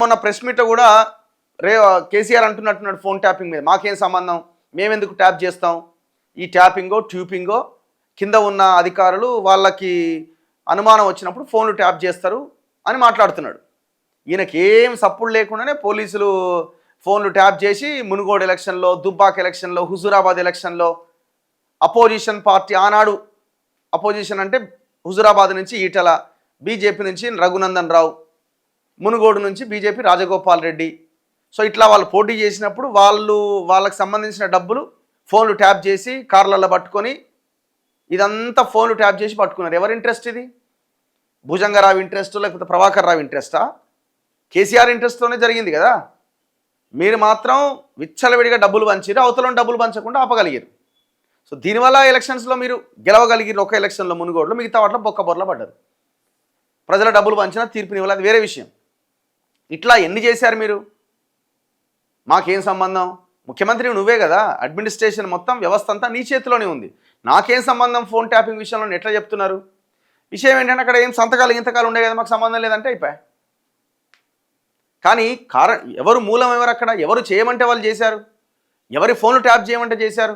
మొన్న ప్రెస్ మీట్లో కూడా కేసీఆర్ అంటున్నట్టున్నాడు ఫోన్ ట్యాపింగ్ మీద మాకేం సంబంధం, మేమెందుకు ట్యాప్ చేస్తాం, ఈ ట్యూపింగో కింద ఉన్న అధికారులు వాళ్ళకి అనుమానం వచ్చినప్పుడు ఫోన్లు ట్యాప్ చేస్తారు అని మాట్లాడుతున్నాడు. ఈయనకి ఏం సప్పుడు లేకుండానే పోలీసులు ఫోన్లు ట్యాప్ చేసి మునుగోడు ఎలక్షన్లో, దుబ్బాక్ ఎలక్షన్లో, హుజూరాబాద్ ఎలక్షన్లో అపోజిషన్ పార్టీ ఆనాడు అపోజిషన్ అంటే హుజూరాబాద్ నుంచి ఈటల, బీజేపీ నుంచి రఘునందన్ రావు, మునుగోడు నుంచి బీజేపీ రాజగోపాల్ రెడ్డి. సో ఇట్లా వాళ్ళు పోటీ చేసినప్పుడు వాళ్ళకి సంబంధించిన డబ్బులు ఫోన్లు ట్యాప్ చేసి కార్లలో పట్టుకొని ఇదంతా ఫోన్లు ట్యాప్ చేసి పట్టుకున్నారు. ఎవరి ఇంట్రెస్ట్ ఇది? భుజంగరావు ఇంట్రెస్ట్ లేకపోతే ప్రభాకర్ రావు ఇంట్రెస్టా? కేసీఆర్ ఇంట్రెస్ట్తోనే జరిగింది కదా. మీరు మాత్రం విచ్చలవిడిగా డబ్బులు పంచిరు, అవతల డబ్బులు పంచకుండా ఆపగలిగారు. సో దీనివల్ల ఎలక్షన్స్లో మీరు గెలవగలిగారు. ఒక ఎలక్షన్లో మునుగోడులో, మిగతా వాటిలో బొక్కబొర్ల పడ్డారు. ప్రజల డబ్బులు పంచినా తీర్పునివ్వాలి, అది వేరే విషయం. ఇట్లా ఎన్ని చేశారు మీరు? మాకేం సంబంధం? ముఖ్యమంత్రి నువ్వే కదా, అడ్మినిస్ట్రేషన్ మొత్తం వ్యవస్థ అంతా నీ చేతిలోనే ఉంది. నాకేం సంబంధం ఫోన్ ట్యాపింగ్ విషయంలో ఎట్లా చెప్తున్నారు? విషయం ఏంటంటే అక్కడ ఏం సంతకాలు ఇంతకాలు ఉండే కదా, మాకు సంబంధం లేదంటే అయిపోయా. కానీ ఎవరు మూలం, ఎవరు అక్కడ, ఎవరు చేయమంటే వాళ్ళు చేశారు, ఎవరి ఫోన్లు ట్యాప్ చేయమంటే చేశారు.